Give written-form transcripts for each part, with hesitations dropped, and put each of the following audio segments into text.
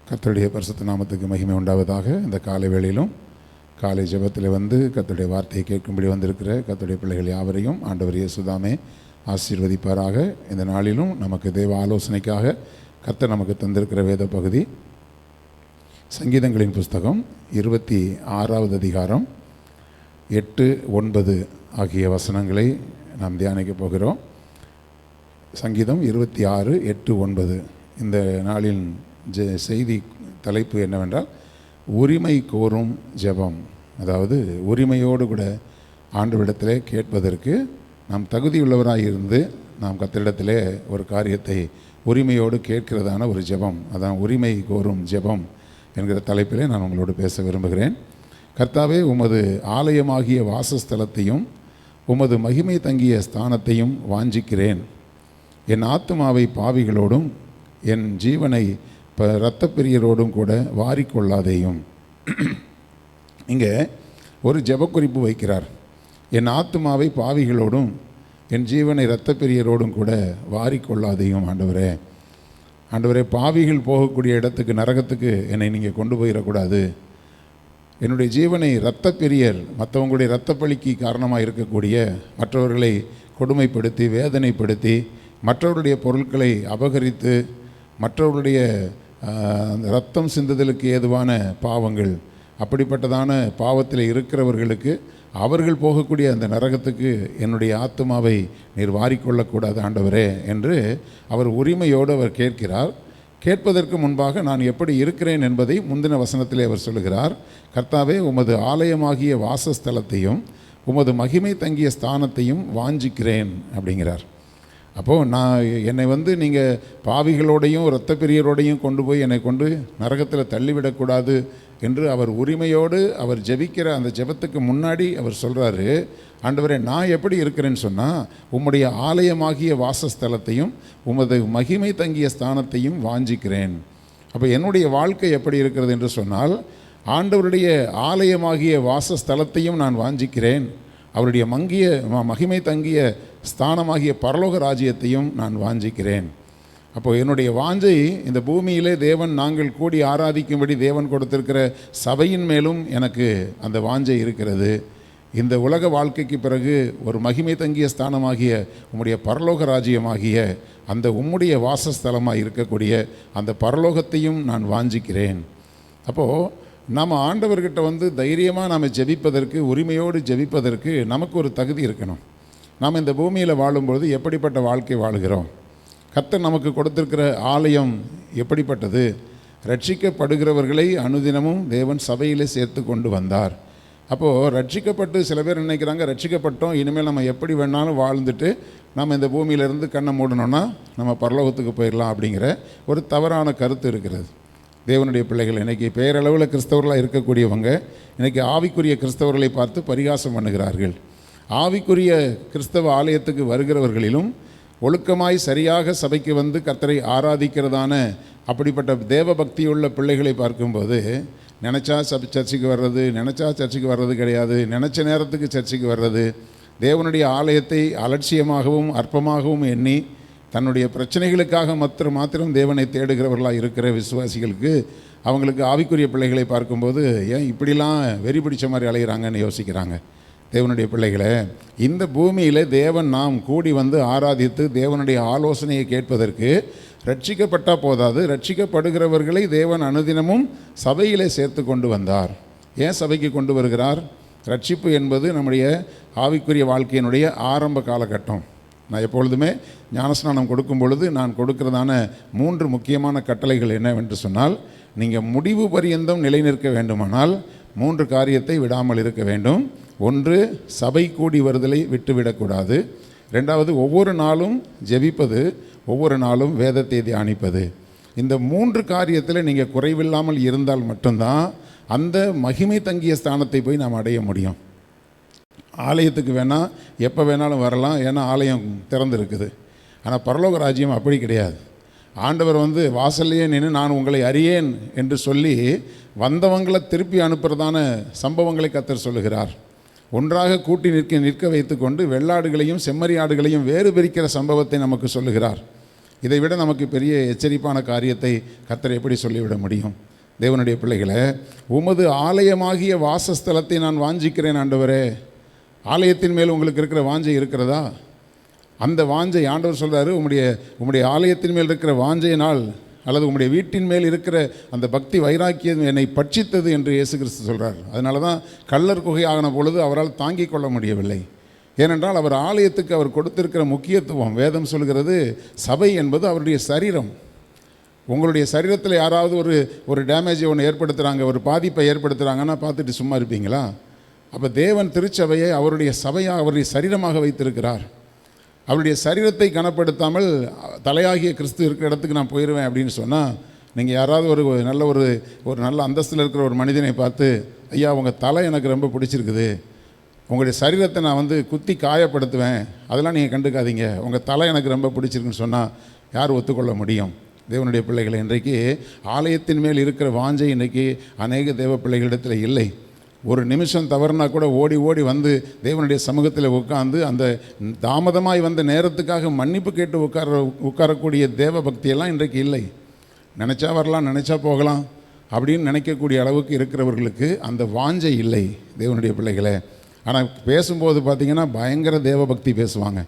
கர்த்தருடைய பரிசுத்த நாமத்துக்கு மகிமை உண்டாவதாக. இந்த காலை வேளையிலும் காலை ஜெபத்தில் கர்த்தருடைய வார்த்தையை கேட்கும்படி வந்திருக்கிற கர்த்தருடைய பிள்ளைகள் யாவரையும் ஆண்டவர் இயேசுதாமே ஆசீர்வதிப்பாராக. இந்த நாளிலும் நமக்கு தேவ ஆலோசனைக்காக கர்த்தர் நமக்கு தந்திருக்கிற வேத பகுதி சங்கீதங்களின் புஸ்தகம் 26வது அதிகாரம் 8, 9 ஆகிய வசனங்களை நாம் தியானிக்க போகிறோம். சங்கீதம் 26, 8, 9. இந்த நாளின் செய்தி தலைப்பு என்னவென்றால் உரிமை கோரும் ஜெபம். அதாவது உரிமையோடு கூட ஆண்டவரிடத்திலே கேட்பதற்கு நாம் தகுதியுள்ளவராக இருந்து நாம் கர்த்தரிடத்திலே ஒரு காரியத்தை உரிமையோடு கேட்கிறதான ஒரு ஜெபம், அதான் உரிமை கோரும் ஜெபம் என்கிற தலைப்பிலே நான் உங்களோடு பேச விரும்புகிறேன். கர்த்தாவே, உமது ஆலயமாகிய வாசஸ்தலத்தையும் உமது மகிமை தங்கிய ஸ்தானத்தையும் வாஞ்சிக்கிறேன். என் ஆத்துமாவை பாவிகளோடும் என் ஜீவனை இரத்தப்பிரியரோடும் கூட வாரிக்கொள்ளாதேயும். இங்கே ஒரு ஜெபக்குறிப்பு வைக்கிறார். என் ஆத்துமாவை பாவிகளோடும் என் ஜீவனை இரத்தப்பிரியரோடும் கூட வாரிக்கொள்ளாதேயும். ஆண்டவரே, ஆண்டவரே, பாவிகள் போகக்கூடிய இடத்துக்கு, நரகத்துக்கு என்னை நீங்கள் கொண்டு போயிடக்கூடாது. என்னுடைய ஜீவனை இரத்தப்பிரியர், மற்றவங்களுடைய இரத்தப்பழிக்கு காரணமாக இருக்கக்கூடிய, மற்றவர்களை கொடுமைப்படுத்தி வேதனைப்படுத்தி மற்றவருடைய பொருட்களை அபகரித்து மற்றவருடைய இரத்தம் சிந்துதலுக்கு ஏதுவான பாவங்கள், அப்படிப்பட்டதான பாவத்தில் இருக்கிறவர்களுக்கு அவர்கள் போகக்கூடிய அந்த நரகத்துக்கு என்னுடைய ஆத்துமாவை நீர் வாரிக்கொள்ளக்கூடாது ஆண்டவரே என்று அவர் உரிமையோடு அவர் கேட்கிறார். கேட்பதற்கு முன்பாக நான் எப்படி இருக்கிறேன் என்பதை முந்தின வசனத்திலே அவர் சொல்லுகிறார். கர்த்தாவே, உமது ஆலயமாகிய வாசஸ்தலத்தையும் உமது மகிமை தங்கிய ஸ்தானத்தையும் வாஞ்சிக்கிறேன் அப்படிங்கிறார். அப்போது என்னை நீங்கள் பாவிகளோடையும் இரத்தப்பிரியரோடையும் கொண்டு போய் என்னை கொண்டு நரகத்தில் தள்ளிவிடக்கூடாது என்று அவர் உரிமையோடு அவர் ஜெபிக்கிற அந்த ஜெபத்துக்கு முன்னாடி அவர் சொல்கிறாரு, ஆண்டவரே, நான் எப்படி இருக்கிறேன்னு சொன்னால் உம்முடைய ஆலயமாகிய வாசஸ்தலத்தையும் உமது மகிமை தங்கிய ஸ்தானத்தையும் வாஞ்சிக்கிறேன். அப்போ என்னுடைய வாழ்க்கை எப்படி இருக்கிறது என்று சொன்னால், ஆண்டவருடைய ஆலயமாகிய வாசஸ்தலத்தையும் நான் வாஞ்சிக்கிறேன், அவருடைய மகிமை தங்கிய ஸ்தானமாகிய பரலோக ராஜ்யத்தையும் நான் வாஞ்சிக்கிறேன். அப்போது என்னுடைய வாஞ்சை இந்த பூமியிலே தேவன் நாங்கள் கூடி ஆராதிக்கும்படி தேவன் கொடுத்திருக்கிற சபையின் மேலும் எனக்கு அந்த வாஞ்சை இருக்கிறது. இந்த உலக வாழ்க்கைக்கு பிறகு ஒரு மகிமை தங்கிய ஸ்தானமாகிய உம்முடைய பரலோக ராஜ்யமாகிய அந்த உம்முடைய வாசஸ்தலமாக இருக்கக்கூடிய அந்த பரலோகத்தையும் நான் வாஞ்சிக்கிறேன். அப்போது நாம் ஆண்டவர்கிட்ட தைரியமாக நாம் ஜெபிப்பதற்கு, உரிமையோடு ஜெபிப்பதற்கு நமக்கு ஒரு தகுதி இருக்கணும். நாம் இந்த பூமியில் வாழும்பொழுது எப்படிப்பட்ட வாழ்க்கை வாழுகிறோம்? கர்த்தர் நமக்கு கொடுத்திருக்கிற ஆலயம் எப்படிப்பட்டது? ரட்சிக்கப்படுகிறவர்களை அனுதினமும் தேவன் சபையிலே சேர்த்து கொண்டு வந்தார். அப்போது ரட்சிக்கப்பட்டு சில பேர் நினைக்கிறாங்க, ரட்சிக்கப்பட்டோம், இனிமேல் நம்ம எப்படி வேணாலும் வாழ்ந்துட்டு நம்ம இந்த பூமியிலேருந்து கண்ணை மூடணும்னா நம்ம பரலோகத்துக்கு போயிடலாம் அப்படிங்கிற ஒரு தவறான கருத்து இருக்கிறது. தேவனுடைய பிள்ளைகள் இன்றைக்கி பேரளவில் கிறிஸ்தவர்களாக இருக்கக்கூடியவங்க இன்றைக்கி ஆவிக்குரிய கிறிஸ்தவர்களை பார்த்து பரிகாசம் பண்ணுகிறார்கள். ஆவிக்குரிய கிறிஸ்தவ ஆலயத்துக்கு வருகிறவர்களிலும் ஒழுக்கமாய் சரியாக சபைக்கு கர்த்தரை ஆராதிக்கிறதான அப்படிப்பட்ட தேவ பக்தியுள்ள பிள்ளைகளை பார்க்கும்போது நினச்சா சர்ச்சுக்கு வர்றது, நினச்சா சர்ச்சுக்கு வர்றது கிடையாது, நினச்ச நேரத்துக்கு சர்ச்சுக்கு வர்றது, தேவனுடைய ஆலயத்தை அலட்சியமாகவும் அற்பமாகவும் எண்ணி தன்னுடைய பிரச்சனைகளுக்காக மாத்திரம் தேவனை தேடுகிறவர்களாக இருக்கிற விசுவாசிகளுக்கு, அவங்களுக்கு ஆவிக்குரிய பிள்ளைகளை பார்க்கும்போது ஏன் இப்படிலாம் வெறி பிடிச்ச மாதிரி அலைகிறாங்கன்னு யோசிக்கிறாங்க. தேவனுடைய பிள்ளைகளை, இந்த பூமியில் தேவன் நாம் கூடி ஆராதித்து தேவனுடைய ஆலோசனையை கேட்பதற்கு ரட்சிக்கப்பட்டால் போதாது, ரட்சிக்கப்படுகிறவர்களை தேவன் அனுதினமும் சபையிலே சேர்த்து கொண்டு வந்தார். ஏன் சபைக்கு கொண்டு வருகிறார்? ரட்சிப்பு என்பது நம்முடைய ஆவிக்குரிய வாழ்க்கையினுடைய ஆரம்ப காலகட்டம். நான் எப்பொழுதுமே ஞானஸ்நானம் கொடுக்கும் பொழுது நான் கொடுக்கிறதான 3 முக்கியமான கட்டளைகள் என்னவென்று சொன்னால், நீங்கள் முடிவு பரியந்தம் நிலை நிற்க வேண்டுமானால் 3 காரியத்தை விடாமல் இருக்க வேண்டும். 1, சபை கூடி வருதலை விட்டுவிடக்கூடாது. 2வது, ஒவ்வொரு நாளும் ஜெபிப்பது, ஒவ்வொரு நாளும் வேதத்தை தியானிப்பது. இந்த 3 காரியத்தில் நீங்கள் குறைவில்லாமல் இருந்தால் மட்டும்தான் அந்த மகிமை தங்கிய ஸ்தானத்தை போய் நாம் அடைய முடியும். ஆலயத்துக்கு வேணால் எப்போ வேணாலும் வரலாம், ஏன்னா ஆலயம் திறந்துருக்குது. ஆனால் பரலோக ராஜ்யம் அப்படி கிடையாது. ஆண்டவர் வாசல்லையே நின்று நான் உங்களை அறியேன் என்று சொல்லி வந்தவங்களை திருப்பி அனுப்புறதான சம்பவங்களை கர்த்தர் சொல்லுகிறார். ஒன்றாக கூட்டி நிற்க வைத்து கொண்டு வெள்ளாடுகளையும் செம்மறி ஆடுகளையும் வேறு பிரிக்கிற சம்பவத்தை நமக்கு சொல்லுகிறார். இதை விட நமக்கு பெரிய எச்சரிப்பான காரியத்தை கர்த்தர் எப்படி சொல்லிவிட முடியும்? தேவனுடைய பிள்ளைகளை, உமது ஆலயமாகிய வாசஸ்தலத்தை நான் வாஞ்சிக்கிறேன் ஆண்டவரே. ஆலயத்தின் மேல் உங்களுக்கு இருக்கிற வாஞ்சை இருக்கிறதா? அந்த வாஞ்சை ஆண்டவர் சொல்கிறாரு, உம்முடைய ஆலயத்தின் மேல் இருக்கிற வாஞ்சையினால் அல்லது உம்முடைய வீட்டின் மேல் இருக்கிற அந்த பக்தி வைராக்கியம் என்னை பட்சித்தது என்று இயேசு கிறிஸ்து சொல்கிறார். அதனால தான் கள்ளர் குகை ஆகின பொழுது அவரால் தாங்கிக் கொள்ள முடியவில்லை. ஏனென்றால் அவர் ஆலயத்துக்கு அவர் கொடுத்திருக்கிற முக்கியத்துவம், வேதம் சொல்கிறது சபை என்பது அவருடைய சரீரம். உங்களுடைய சரீரத்தில் யாராவது ஒரு டேமேஜை ஒன்று ஏற்படுத்துகிறாங்க, ஒரு பாதிப்பை ஏற்படுத்துகிறாங்கன்னா பார்த்துட்டு சும்மா இருப்பீங்களா? அப்போ தேவன் திருச்சபையை அவருடைய சபையாக, அவருடைய சரீரமாக வைத்திருக்கிறார். அவருடைய சரீரத்தை கனப்படுத்தாமல் தலையாகிய கிறிஸ்து இருக்கிற இடத்துக்கு நான் போயிடுவேன் அப்படின்னு சொன்னால், நீங்கள் யாராவது ஒரு நல்ல அந்தஸ்தில் இருக்கிற ஒரு மனிதனை பார்த்து, ஐயா உங்கள் தலை எனக்கு ரொம்ப பிடிச்சிருக்குது, உங்களுடைய சரீரத்தை நான் குத்தி காயப்படுத்துவேன், அதெல்லாம் நீங்கள் கண்டுக்காதீங்க, உங்கள் தலை எனக்கு ரொம்ப பிடிச்சிருக்குன்னு சொன்னால் யார் ஒத்துக்கொள்ள முடியும்? தேவனுடைய பிள்ளைகளை, இன்றைக்கு ஆலயத்தின் மேல் இருக்கிற வாஞ்சை இன்றைக்கி அநேக தேவ பிள்ளைகளிடத்தில் இல்லை. ஒரு நிமிஷம் தவறுனா கூட ஓடி ஓடி தேவனுடைய சமூகத்தில் உட்கார்ந்து அந்த தாமதமாய் வந்த நேரத்துக்காக மன்னிப்பு கேட்டு உட்காரக்கூடிய தேவ பக்தியெல்லாம் இன்றைக்கு இல்லை. நினச்சா வரலாம், நினச்சா போகலாம் அப்படின்னு நினைக்கக்கூடிய அளவுக்கு இருக்கிறவர்களுக்கு அந்த வாஞ்சை இல்லை தேவனுடைய பிள்ளைகளை. ஆனால் பேசும்போது பார்த்திங்கன்னா பயங்கர தேவ பக்தி பேசுவாங்க.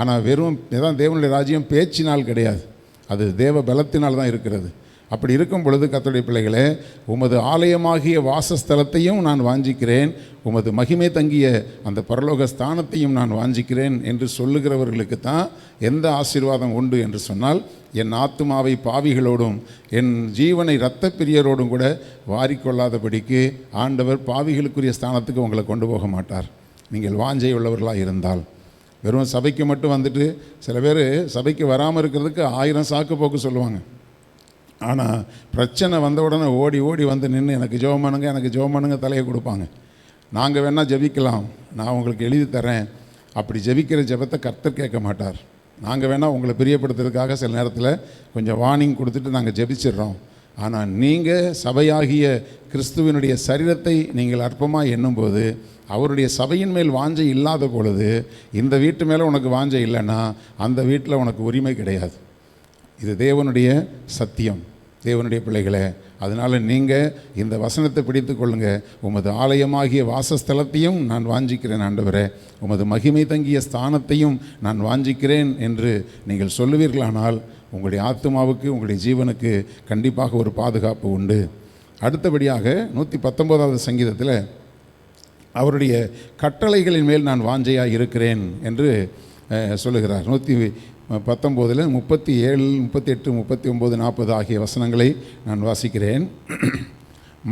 ஆனால் வெறும் இதான் தேவனுடைய ராஜ்யம் பேச்சினால் கிடையாது, அது தேவ பலத்தினால் தான் இருக்கிறது. அப்படி இருக்கும் பொழுது கர்த்தருடைய பிள்ளைகளே, உமது ஆலயமாகிய வாசஸ்தலத்தையும் நான் வாஞ்சிக்கிறேன், உமது மகிமை தங்கிய அந்த பரலோக ஸ்தானத்தையும் நான் வாஞ்சிக்கிறேன் என்று சொல்லுகிறவர்களுக்கு தான் எந்த ஆசீர்வாதம் உண்டு என்று சொன்னால், என் ஆத்துமாவை பாவிகளோடும் என் ஜீவனை இரத்த பிரியரோடும் கூட வாரிக்கொள்ளாதபடிக்கு ஆண்டவர் பாவிகளுக்குரிய ஸ்தானத்துக்கு உங்களை கொண்டு போக மாட்டார். நீங்கள் வாஞ்சை உள்ளவர்களாக இருந்தால். வெறும் சபைக்கு மட்டும் சில பேர் சபைக்கு வராமல் இருக்கிறதுக்கு 1000 சாக்கு போக்கு சொல்லுவாங்க. ஆனால் பிரச்சனை வந்த உடனே ஓடி ஓடி நின்று எனக்கு ஜெபம் பண்ணுங்க தலையை கொடுப்பாங்க. நாங்கள் வேணால் ஜெபிக்கலாம், நான் உங்களுக்கு எழுதி தரேன். அப்படி ஜெபிக்கிற ஜெபத்தை கர்த்தர் கேட்க மாட்டார். நாங்கள் வேணால் உங்களை பிரியப்படுத்துறதுக்காக சில நேரத்தில் கொஞ்சம் வார்னிங் கொடுத்துட்டு நாங்கள் ஜெபிச்சிடுறோம். ஆனால் நீங்கள் சபையாகிய கிறிஸ்துவனுடைய சரீரத்தை நீங்கள் அற்பமாக எண்ணும்போது, அவருடைய சபையின் மேல் வாஞ்சை இல்லாத பொழுது, இந்த வீட்டு மேலே உனக்கு வாஞ்சை இல்லைன்னா அந்த வீட்டில் உனக்கு உரிமை கிடையாது. இது தேவனுடைய சத்தியம். தேவனுடைய பிள்ளைகளே, அதனால் நீங்கள் இந்த வசனத்தை பிடித்து கொள்ளுங்கள். உமது ஆலயமாகிய வாசஸ்தலத்தையும் நான் வாஞ்சிக்கிறேன் ஆண்டவரே, உமது மகிமை தங்கிய ஸ்தானத்தையும் நான் வாஞ்சிக்கிறேன் என்று நீங்கள் சொல்லுவீர்களானால் உங்களுடைய ஆத்மாவுக்கு, உங்களுடைய ஜீவனுக்கு கண்டிப்பாக ஒரு பாதுகாப்பு உண்டு. அடுத்தபடியாக 119வது சங்கீதத்தில் அவருடைய கட்டளைகளின் மேல் நான் வாஞ்சையாக இருக்கிறேன் என்று சொல்லுகிறார். 119 37, 38, 39, 40 ஆகிய வசனங்களை நான் வாசிக்கிறேன்.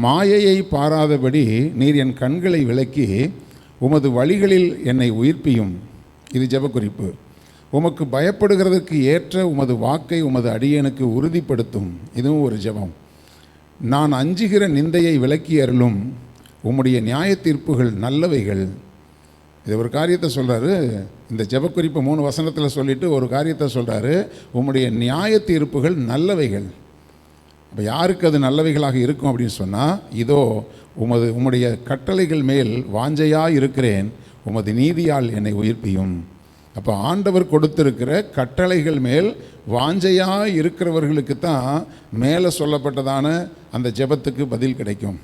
மாயையை பாராதபடி நீர் என் கண்களை விலக்கி உமது வழிகளில் என்னை உயிர்ப்பியும். இது ஜெபக்குறிப்பு. உமக்கு பயப்படுகிறதுக்கு ஏற்ற உமது வாக்கை உமது அடியேனுக்கு உறுதிப்படுத்தும். இதுவும் ஒரு ஜெபம். நான் அஞ்சுகிற நிந்தையை விலக்கி அருளும். உம்முடைய நியாய தீர்ப்புகள் நல்லவைகள். இது ஒரு காரியத்தை சொல்கிறாரு. இந்த ஜெபக்குறிப்பை 3 வசனத்தில் சொல்லிவிட்டு ஒரு காரியத்தை சொல்கிறாரு, உம்முடைய நியாய தீர்ப்புகள் நல்லவைகள். அப்போ யாருக்கு அது நல்லவைகளாக இருக்கும் அப்படின்னு சொன்னால், இதோ உம்முடைய கட்டளைகள் மேல் வாஞ்சையாக இருக்கிறேன், உமது நீதியால் என்னை உயிர்ப்பியும். அப்போ ஆண்டவர் கொடுத்திருக்கிற கட்டளைகள் மேல் வாஞ்சையாக இருக்கிறவர்களுக்கு தான் மேலே சொல்லப்பட்டதான அந்த ஜெபத்துக்கு பதில் கிடைக்கும்.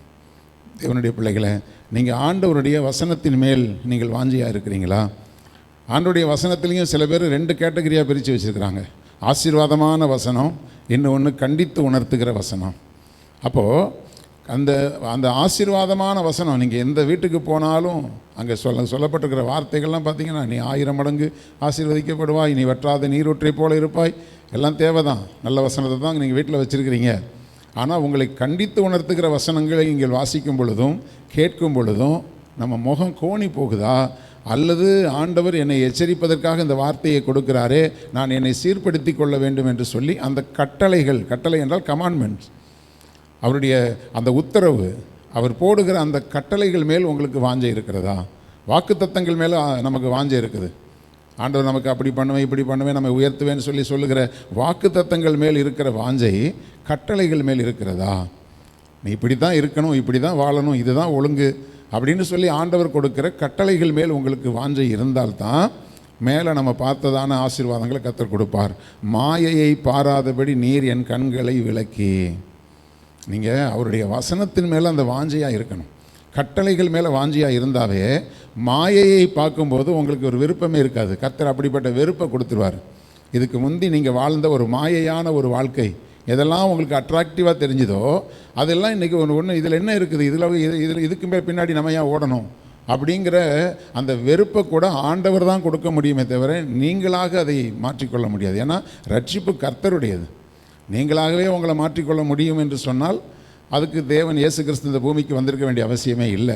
தேவனுடைய பிள்ளைகளை, நீங்கள் ஆண்டவருடைய வசனத்தின் மேல் நீங்கள் வாஞ்சியாக இருக்கிறீங்களா? ஆண்டவருடைய வசனத்துலேயும் சில பேர் 2 கேட்டகரியாக பிரித்து வச்சுருக்கிறாங்க. ஆசீர்வாதமான வசனம், இன்னொன்று கண்டித்து உணர்த்துகிற வசனம். அப்போது அந்த ஆசீர்வாதமான வசனம், நீங்கள் எந்த வீட்டுக்கு போனாலும் அங்கே சொல்லப்பட்டிருக்கிற வார்த்தைகள்லாம் பார்த்தீங்கன்னா, நீ 1000 மடங்கு ஆசீர்வதிக்கப்படுவாய், நீ வற்றாத நீரூற்றை போல இருப்பாய், எல்லாம் தேவை தான். நல்ல வசனத்தை தான் நீங்கள் வீட்டில் வச்சுருக்கிறீங்க. ஆனால் உங்களை கண்டித்து உணர்த்துகிற வசனங்களை நீங்கள் வாசிக்கும் பொழுதும் கேட்கும் பொழுதும் நம்ம முகம் கோணி போகுதா? அல்லது ஆண்டவர் என்னை எச்சரிப்பதற்காக இந்த வார்த்தையை கொடுக்கிறாரே, நான் என்னை சீர்படுத்தி கொள்ள வேண்டும் என்று சொல்லி அந்த கட்டளை என்றால் கமாண்ட்மெண்ட்ஸ், அவருடைய அந்த உத்தரவு, அவர் போடுகிற அந்த கட்டளைகள் மேல் உங்களுக்கு வாஞ்சை இருக்கிறதா? வாக்குத்தத்தங்கள் மேலே நமக்கு வாஞ்சை இருக்குது. ஆண்டவர் நமக்கு அப்படி பண்ணுவேன், இப்படி பண்ணுவேன், நம்ம உயர்த்துவேன்னு சொல்லுகிற வாக்குத்தத்தங்கள் மேல் இருக்கிற வாஞ்சை கட்டளைகள் மேல் இருக்கிறதா? நீ இப்படி தான் இருக்கணும், இப்படி தான் வாழணும், இதுதான் ஒழுங்கு அப்படின்னு சொல்லி ஆண்டவர் கொடுக்கிற கட்டளைகள் மேல் உங்களுக்கு வாஞ்சை இருந்தால்தான் மேலே நம்ம பார்த்ததான ஆசீர்வாதங்களை கர்த்தர் கொடுப்பார். மாயையை பாராதபடி நீர் என் கண்களை விலக்கி. நீங்கள் அவருடைய வசனத்தின் மேலே அந்த வாஞ்சையாக இருக்கணும். கட்டளைகள் மேலே வாஞ்சியாக இருந்தாவே மாயையை பார்க்கும்போது உங்களுக்கு ஒரு விருப்பமே இருக்காது. கர்த்தர் அப்படிப்பட்ட வெறுப்பை கொடுத்துருவார். இதுக்கு முந்தி நீங்கள் வாழ்ந்த ஒரு மாயையான ஒரு வாழ்க்கை, எதெல்லாம் உங்களுக்கு அட்ராக்டிவாக தெரிஞ்சுதோ அதெல்லாம் இன்றைக்கி ஒன்று இதில் என்ன இருக்குது, இதுக்கு மேலே பின்னாடி நம்ம ஏன் ஓடணும் அப்படிங்கிற அந்த வெறுப்பை கூட ஆண்டவர் தான் கொடுக்க முடியுமே தவிர நீங்களாக அதை மாற்றிக்கொள்ள முடியாது. ஏன்னா ரட்சிப்பு கர்த்தருடையது. நீங்களாகவே உங்களை மாற்றிக்கொள்ள முடியும் என்று சொன்னால் அதுக்கு தேவன் இயேசு கிறிஸ்து இந்த பூமிக்கு வந்திருக்க வேண்டிய அவசியமே இல்லை.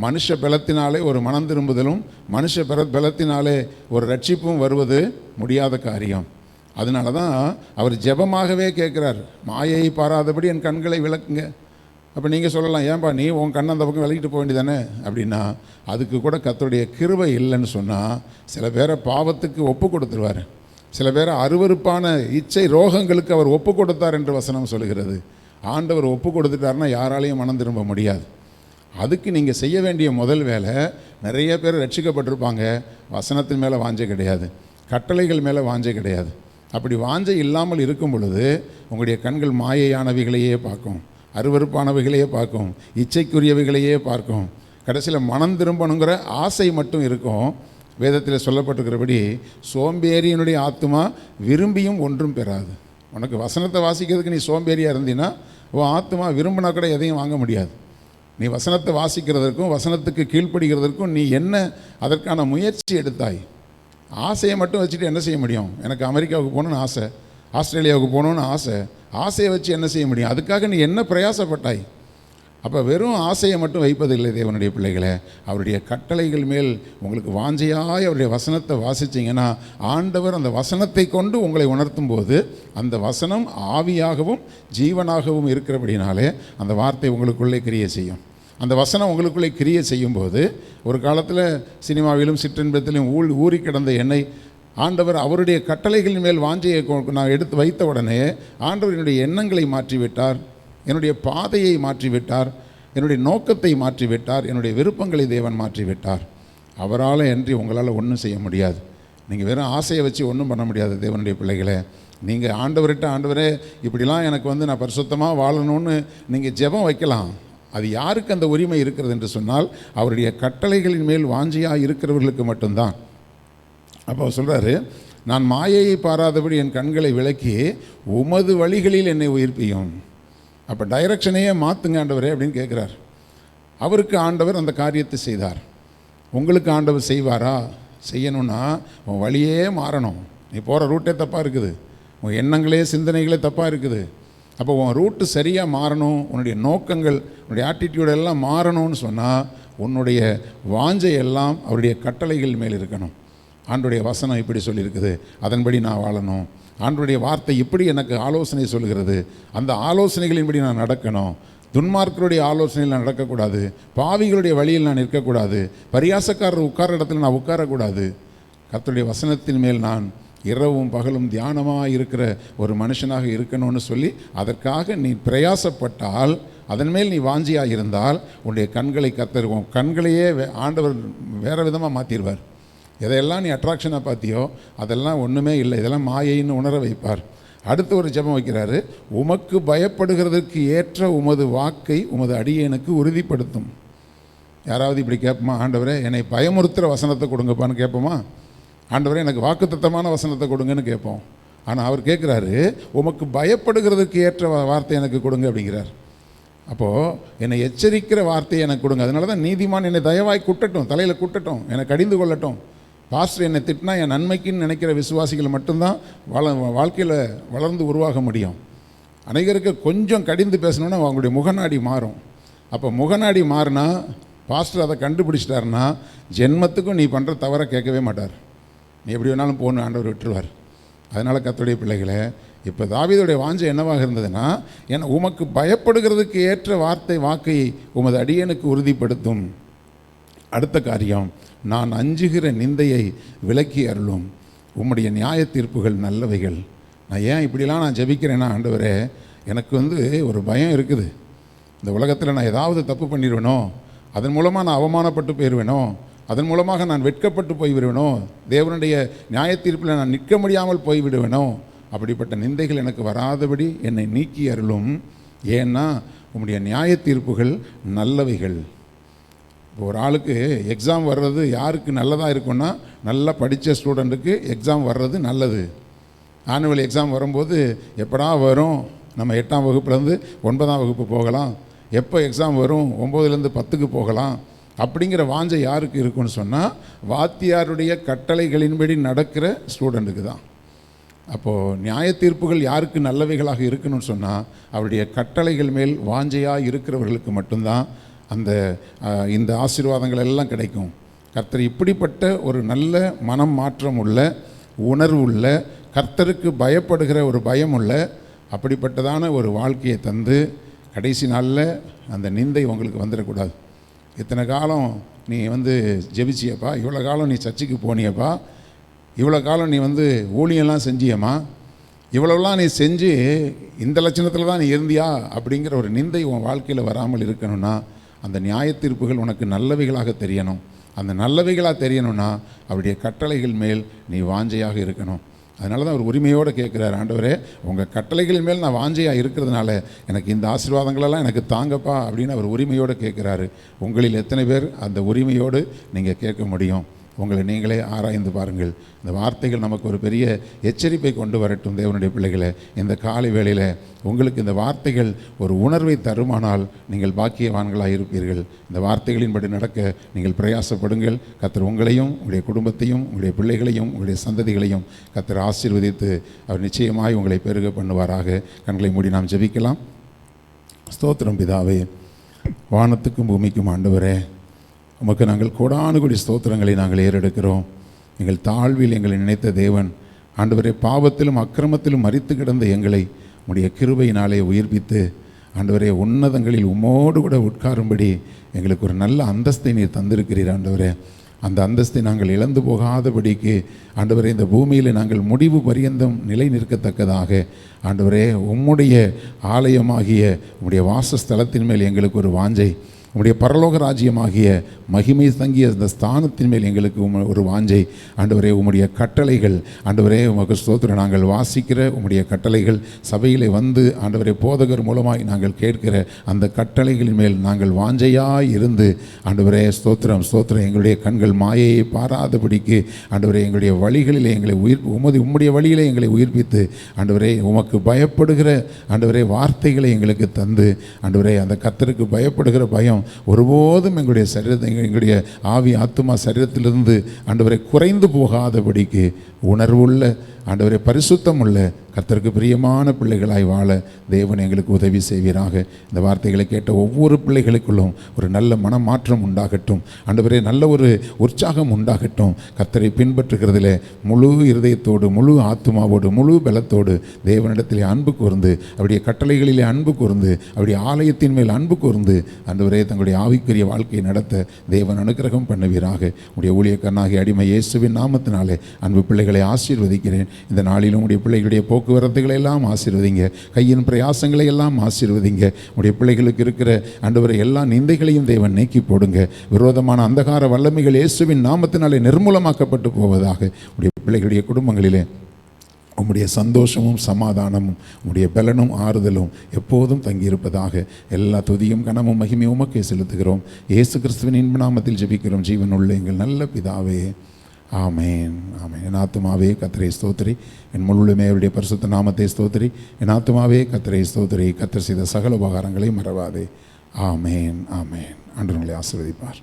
மனுஷ பலத்தினாலே ஒரு மனம் திரும்புதலும் மனுஷ பலத்தினாலே ஒரு ரட்சிப்பும் வருவது முடியாத காரியம். அதனால தான் அவர் ஜெபமாகவே கேட்குறார், மாயையை பாராதபடி என் கண்களை விளக்குங்க. அப்போ நீங்கள் சொல்லலாம், ஏன்பா நீ உன் கண்ணை அந்த பக்கம் விளக்கிட்டு போக வேண்டியதானே அப்படின்னா, அதுக்கு கூட கர்த்தருடைய கிருபை இல்லைன்னு சொன்னால் சில பேரை பாவத்துக்கு ஒப்பு கொடுத்துருவார். சில பேரை அருவருப்பான இச்சை ரோகங்களுக்கு அவர் ஒப்பு கொடுத்தார் என்று வசனம் சொல்கிறது. ஆண்டவர் ஒப்பு கொடுத்துட்டாருன்னா யாராலையும் மனம் திரும்ப முடியாது. அதுக்கு நீங்கள் செய்ய வேண்டிய முதல் வேலை, நிறைய பேர் ரட்சிக்கப்பட்டிருப்பாங்க, வசனத்தின் மேலே வாஞ்சை கிடையாது, கட்டளைகள் மேலே வாஞ்சை கிடையாது. அப்படி வாஞ்சை இல்லாமல் இருக்கும் பொழுது உங்களுடைய கண்கள் மாயையானவைகளையே பார்க்கும், அருவருப்பானவைகளையே பார்க்கும், இச்சைக்குரியவைகளையே பார்க்கும். கடைசியில் மனம் திரும்பணுங்கிற ஆசை மட்டும் இருக்கும். வேதத்தில் சொல்லப்பட்டிருக்கிறபடி சோம்பேறியினுடைய ஆத்துமா விரும்பியும் ஒன்றும் பெறாது. உனக்கு வசனத்தை வாசிக்கிறதுக்கு நீ சோம்பேறியாக இருந்தீன்னா உன் ஆத்துமா விரும்பினா கூட எதையும் வாங்க முடியாது. நீ வசனத்தை வாசிக்கிறதற்கும் வசனத்துக்கு கீழ்ப்படுகிறதற்கும் நீ என்ன அதற்கான முயற்சி எடுத்தாய்? ஆசையை மட்டும் வச்சுட்டு என்ன செய்ய முடியும்? எனக்கு அமெரிக்காவுக்கு போகணுன்னு ஆசை, ஆஸ்திரேலியாவுக்கு போகணுன்னு ஆசையை வச்சு என்ன செய்ய முடியும்? அதுக்காக நீ என்ன பிரயாசப்பட்டாய்? அப்போ வெறும் ஆசையை மட்டும் வைப்பதில்லை தேவனுடைய பிள்ளைகளை. அவருடைய கட்டளைகள் மேல் உங்களுக்கு வாஞ்சையாய் அவருடைய வசனத்தை வாசிச்சிங்கன்னா ஆண்டவர் அந்த வசனத்தை கொண்டு உங்களை உணர்த்தும் போது அந்த வசனம் ஆவியாகவும் ஜீவனாகவும் இருக்கிறபடினாலே அந்த வார்த்தை உங்களுக்குள்ளே கிரியை செய்யும். அந்த வசனம் உங்களுக்குள்ளே கிரியை செய்யும்போது, ஒரு காலத்தில் சினிமாவிலும் சிற்றின்பத்திலும் ஊறி கிடந்த என்னை ஆண்டவர் அவருடைய கட்டளைகளின் மேல் வாஞ்சையை நான் எடுத்து வைத்த உடனே ஆண்டவர் என்னுடைய எண்ணங்களை மாற்றிவிட்டார், என்னுடைய பாதையை மாற்றிவிட்டார், என்னுடைய நோக்கத்தை மாற்றிவிட்டார், என்னுடைய விருப்பங்களை தேவன் மாற்றிவிட்டார். அவரால் அன்றி உங்களால் ஒன்றும் செய்ய முடியாது. நீங்கள் வெறும் ஆசையை வச்சு ஒன்றும் பண்ண முடியாது தேவனுடைய பிள்ளைகளை. நீங்கள் ஆண்டவர்கிட்ட, ஆண்டவரே இப்படிலாம் எனக்கு நான் பரிசுத்தமாக வாழணும்னு நீங்கள் ஜெபம் வைக்கலாம். அது யாருக்கு அந்த உரிமை இருக்கிறது என்று சொன்னால் அவருடைய கட்டளைகளின் மேல் வாஞ்சியாக இருக்கிறவர்களுக்கு மட்டும்தான். அப்போ சொல்கிறாரு, நான் மாயையை பாராதபடி என் கண்களை விலக்கி உமது வழிகளில் என்னை உயிர்ப்பியும். அப்போ டைரக்ஷனையே மாற்றுங்க ஆண்டவரே அப்படின்னு கேட்குறார். அவருக்கு ஆண்டவர் அந்த காரியத்தை செய்தார். உங்களுக்கு ஆண்டவர் செய்வாரா? செய்யணும்னா உன் வழியே மாறணும். நீ போகிற ரூட்டே தப்பாக இருக்குது, உன் எண்ணங்களே சிந்தனைகளே தப்பாக இருக்குது. அப்போ உன் ரூட்டு சரியாக மாறணும், உன்னுடைய நோக்கங்கள் உன்னுடைய ஆட்டிடியூட் எல்லாம் மாறணும்னு சொன்னால் உன்னுடைய வாஞ்சை எல்லாம் அவருடைய கட்டளைகள் மேல் இருக்கணும். ஆண்டவருடைய வசனம் இப்படி சொல்லியிருக்குது, அதன்படி நான் வாழணும். ஆண்டவருடைய வார்த்தை இப்படி எனக்கு ஆலோசனை சொல்கிறது, அந்த ஆலோசனைகளின்படி நான் நடக்கணும். துன்மார்க்கருடைய ஆலோசனையில் நான் நடக்கக்கூடாது, பாவிகளுடைய வழியில் நான் இருக்கக்கூடாது, பரியாசக்காரர் உட்கார இடத்துல நான் உட்காரக்கூடாது. கர்த்தருடைய வசனத்தின் மேல் நான் இரவும் பகலும் தியானமாக இருக்கிற ஒரு மனுஷனாக இருக்கணும்னு சொல்லி அதற்காக நீ பிரயாசப்பட்டால், அதன் மேல் நீ வாஞ்சியாக இருந்தால் உன்னுடைய கண்களை கர்த்தர் கண்களையே ஆண்டவர் வேறு விதமாக மாற்றிடுவார். எதையெல்லாம் நீ அட்ராக்ஷனாக பார்த்தியோ அதெல்லாம் ஒன்றுமே இல்லை, இதெல்லாம் மாயைன்னு உணர வைப்பார். அடுத்து ஒரு ஜெபம் வைக்கிறாரு, உமக்கு பயப்படுகிறதற்கு ஏற்ற உமது வாக்கை உமது அடியேனுக்கு உறுதிப்படுத்தும். யாராவது இப்படி கேட்போமா? ஆண்டவரே என்னை பயமுறுத்துகிற வசனத்தை கொடுங்கப்பான்னு கேட்போமா? ஆண்டவரே எனக்கு வாக்குத்தத்தமான வசனத்தை கொடுங்கன்னு கேட்போம். ஆனால் அவர் கேட்குறாரு, உமக்கு பயப்படுகிறதுக்கு ஏற்ற வார்த்தை எனக்கு கொடுங்க அப்படிங்கிறார். அப்போது என்னை எச்சரிக்கிற வார்த்தையை எனக்கு கொடுங்க. அதனால தான் நீதிமான் என்னை தயவாய் குட்டட்டும், தலையில் குட்டட்டும், என்னை கடிந்து கொள்ளட்டும். பாஸ்டர் என்னை திட்டினா என் நன்மைக்குன்னு நினைக்கிற விசுவாசிகள் மட்டும்தான் வாழ்க்கையில் வளர்ந்து உருவாக முடியும். அனைவருக்கு கொஞ்சம் கடிந்து பேசணுன்னா அவங்களுடைய முகநாடி மாறும். அப்போ முகநாடி மாறினா பாஸ்டர் அதை கண்டுபிடிச்சிட்டாருன்னா ஜென்மத்துக்கும் நீ பண்ணுற தவறை கேட்கவே மாட்டார். நீ எப்படி வேணாலும் போகணும் ஆண்டவர் விட்டுருவார். அதனால் கர்த்தருடைய பிள்ளைகளை, இப்போ தாவீதுடைய வாஞ்சை என்னவாக இருந்ததுன்னா, உமக்கு பயப்படுகிறதுக்கு ஏற்ற வாக்கை உமது அடியனுக்கு உறுதிப்படுத்தும். அடுத்த காரியம், நான் அஞ்சுகிற நிந்தையை விலக்கி அருளும். உம்முடைய நியாய தீர்ப்புகள் நல்லவைகள். நான் ஏன் இப்படிலாம் நான் ஜெபிக்கிறேன்னா, ஆண்டவரே எனக்கு ஒரு பயம் இருக்குது. இந்த உலகத்தில் நான் ஏதாவது தப்பு பண்ணிடுவேனோ, அதன் மூலமாக நான் அவமானப்பட்டு போயிடுவேனோ, அதன் மூலமாக நான் வெட்கப்பட்டு போய்விடுவேனோ, தேவனுடைய நியாய தீர்ப்பில் நான் நிற்க முடியாமல் போய்விடுவேனோ, அப்படிப்பட்ட நிந்தைகள் எனக்கு வராதபடி என்னை நீக்கி அருளும். ஏன்னா உம்முடைய நியாய தீர்ப்புகள் நல்லவைகள். இப்போ ஒரு ஆளுக்கு எக்ஸாம் வர்றது யாருக்கு நல்லதாக இருக்குன்னா, நல்லா படித்த ஸ்டூடெண்ட்டுக்கு எக்ஸாம் வர்றது நல்லது. ஆனுவல் எக்ஸாம் வரும்போது எப்படா வரும், நம்ம 8ஆம் வகுப்புலேருந்து 9ஆம் வகுப்பு போகலாம், எப்போ எக்ஸாம் வரும் 9லேருந்து 10க்கு போகலாம் அப்படிங்கிற வாஞ்சை யாருக்கு இருக்குன்னு சொன்னால், வாத்தியாருடைய கட்டளைகளின்படி நடக்கிற ஸ்டூடெண்ட்டுக்கு தான். அப்போது நியாய தீர்ப்புகள் யாருக்கு நல்லவைகளாக இருக்கணும்னு சொன்னால், அவருடைய கட்டளைகள் மேல் வாஞ்சையாக இருக்கிறவர்களுக்கு மட்டும்தான் இந்த ஆசீர்வாதங்கள் எல்லாம் கிடைக்கும். கர்த்தர் இப்படிப்பட்ட ஒரு நல்ல மனம் மாற்றம் உள்ள, உணர்வு உள்ள, கர்த்தருக்கு பயப்படுகிற ஒரு பயம் உள்ள அப்படிப்பட்டதான ஒரு வாழ்க்கையை தந்து கடைசி நாளில் அந்த நிந்தை உங்களுக்கு வந்துடக்கூடாது. இத்தனை காலம் நீ ஜெபிச்சியப்பா, இவ்வளோ காலம் நீ சர்ச்சுக்கு போனியப்பா, இவ்வளோ காலம் நீ ஊழியெல்லாம் செஞ்சியம்மா, இவ்வளோலாம் நீ செஞ்சு இந்த லட்சணத்தில் தான் நீ இருந்தியா அப்படிங்கிற ஒரு நிந்தை உன் வாழ்க்கையில் வராமல் இருக்கணும்னா, அந்த நியாய தீர்ப்புகள் உனக்கு நல்லவைகளாக தெரியணும். அந்த நல்லவைகளாக தெரியணும்னா அவருடைய கட்டளைகள் மேல் நீ வாஞ்சையாக இருக்கணும். அதனால தான் அவர் உரிமையோடு கேட்குறார், ஆண்டவரே உங்கள் கட்டளைகள் மேல் நான் வாஞ்சையாக இருக்கிறதுனால எனக்கு இந்த ஆசீர்வாதங்களெல்லாம் எனக்கு தாங்கப்பா அப்படின்னு அவர் உரிமையோடு கேட்குறாரு. உங்களில் எத்தனை பேர் அந்த உரிமையோடு நீங்கள் கேட்க முடியும்? உங்களை நீங்களே ஆராய்ந்து பாருங்கள். இந்த வார்த்தைகள் நமக்கு ஒரு பெரிய எச்சரிப்பை கொண்டு வரட்டும். தேவனுடைய பிள்ளைகளை, இந்த காலை வேளையில் உங்களுக்கு இந்த வார்த்தைகள் ஒரு உணர்வை தருமானால் நீங்கள் பாக்கியவான்களாக இருப்பீர்கள். இந்த வார்த்தைகளின்படி நடக்க நீங்கள் பிரயாசப்படுங்கள். கர்த்தர் உங்களையும் உங்களுடைய குடும்பத்தையும் உங்களுடைய பிள்ளைகளையும் உங்களுடைய சந்ததிகளையும் கர்த்தர் ஆசீர்வதித்து அவர் நிச்சயமாய் உங்களை பெருக பண்ணுவாராக. கண்களை மூடி நாம் ஜெபிக்கலாம். ஸ்தோத்திரம் பிதாவே, வானத்துக்கும் பூமிக்கும் ஆண்டவரே, உமக்கு நாங்கள் கோடானுகோடி ஸ்தோத்திரங்களை நாங்கள் ஏறெடுக்கிறோம். எங்கள் தாழ்வில் எங்களை நினைத்த தேவன் ஆண்டவரே, பாவத்திலும் அக்கிரமத்திலும் மரித்து கிடந்த எங்களை உம்முடைய கிருபையினாலே உயிர்ப்பித்து ஆண்டவரே, உன்னதங்களில் உம்மோடு கூட உட்காரும்படி எங்களுக்கு ஒரு நல்ல அந்தஸ்தை நீர் தந்திருக்கிறீர். ஆண்டவரே, அந்த அந்தஸ்தை நாங்கள் இழந்து போகாதபடிக்கு ஆண்டவரே, இந்த பூமியில் நாங்கள் முடிவு பரியந்தம் நிலை நிற்கத்தக்கதாக ஆண்டவரே, உம்முடைய ஆலயமாகிய உம்முடைய வாசஸ்தலத்தின் மேல் எங்களுக்கு ஒரு வாஞ்சை, உம்முடைய பரலோக ராஜ்யமாகிய மகிமை தங்கிய இந்த ஸ்தானத்தின் மேல் எங்களுக்கு ஒரு வாஞ்சை. ஆண்டவரே, உம்முடைய கட்டளைகள் ஆண்டவரே உமக்கு ஸ்தோத்திரம். நாங்கள் வாசிக்கிற உம்முடைய கட்டளைகள், சபையிலே ஆண்டவரே போதகர் மூலமாய் நாங்கள் கேட்கிற அந்த கட்டளைகளின் மேல் நாங்கள் வாஞ்சையாய் இருந்து ஆண்டவரே ஸ்தோத்திரம் ஸ்தோத்திரம், எங்களுடைய கண்கள் மாயையை பாராதபடிக்கு ஆண்டவரே எங்களுடைய வழிகளிலே எங்களை உம்முடைய வழியிலே எங்களை உயிர்ப்பித்து ஆண்டவரே உமக்கு பயப்படுகிற ஆண்டவரே வார்த்தைகளை எங்களுக்கு தந்து ஆண்டவரே, அந்த கர்த்தருக்கு பயப்படுகிற பயம் ஒருபோதும் எங்களுடைய ஆவி ஆத்துமா சரீரத்திலிருந்து ஆண்டவரை குறைந்து போகாதபடிக்கு உணர்வுள்ள ஆண்டவரே பரிசுத்தம் உள்ள கர்த்தருக்கு பிரியமான பிள்ளைகளாய் வாழ தேவன் எங்களுக்கு உதவி செய்வீராக. இந்த வார்த்தைகளை கேட்ட ஒவ்வொரு பிள்ளைகளுக்குள்ளும் ஒரு நல்ல மனமாற்றம் உண்டாகட்டும். ஆண்டவரே, நல்ல ஒரு உற்சாகம் உண்டாகட்டும். கர்த்தரை பின்பற்றுகிறதில் முழு இருதயத்தோடு, முழு ஆத்துமாவோடு, முழு பலத்தோடு தேவனிடத்திலே அன்பு கூர்ந்து, அவருடைய கட்டளைகளிலே அன்பு கூர்ந்து, அவருடைய ஆலயத்தின் மேல் அன்பு கூர்ந்து ஆண்டவரே தங்களுடைய ஆவிக்குரிய வாழ்க்கையை நடத்த தேவன் அனுக்கிரகம் பண்ணுவீராக. உடைய ஊழியக்காரனாகிய அடிமை இயேசுவின் நாமத்தினாலே அன்பு பிள்ளைகளை ஆசீர்வதிக்கிறேன். இந்த நாளிலும் உடைய பிள்ளைகளுடைய போக்குவரத்துகளை எல்லாம் ஆசீர்வதிங்க. கையின் பிரயாசங்களை எல்லாம் ஆசீர்வதிங்க. உடைய பிள்ளைகளுக்கு இருக்கிற ஆண்டவரை எல்லா நிந்தைகளையும் தேவன் நீக்கி போடுங்க. விரோதமான அந்தகார வல்லமைகள் இயேசுவின் நாமத்தினாலே நிர்மூலமாக்கப்பட்டு போவதாக. உடைய பிள்ளைகளுடைய குடும்பங்களிலே உம்முடைய சந்தோஷமும் சமாதானமும் உம்முடைய பலனும் ஆறுதலும் எப்போதும் தங்கியிருப்பதாக. எல்லா துதியும் கனமும் மகிமையும் உமக்கே செலுத்துகிறோம். இயேசு கிறிஸ்துவின் இன்ப நாமத்தில் ஜெபிக்கிறோம் ஜீவனுள்ள எங்கள் நல்ல பிதாவே, ஆமேன் ஆமேன். என் ஆத்துமாவே கர்த்தரை ஸ்தோத்திரி, என் முழுமே அவருடைய பரிசுத்த நாமத்தை ஸ்தோத்திரி. என் ஆத்துமாவே கர்த்தரை ஸ்தோத்திரி, கர்த்தர் செய்த சகல உபகாரங்களை மறவாதே. ஆமேன் ஆமேன். ஆண்டவர் உங்களை ஆசீர்வதிப்பார்.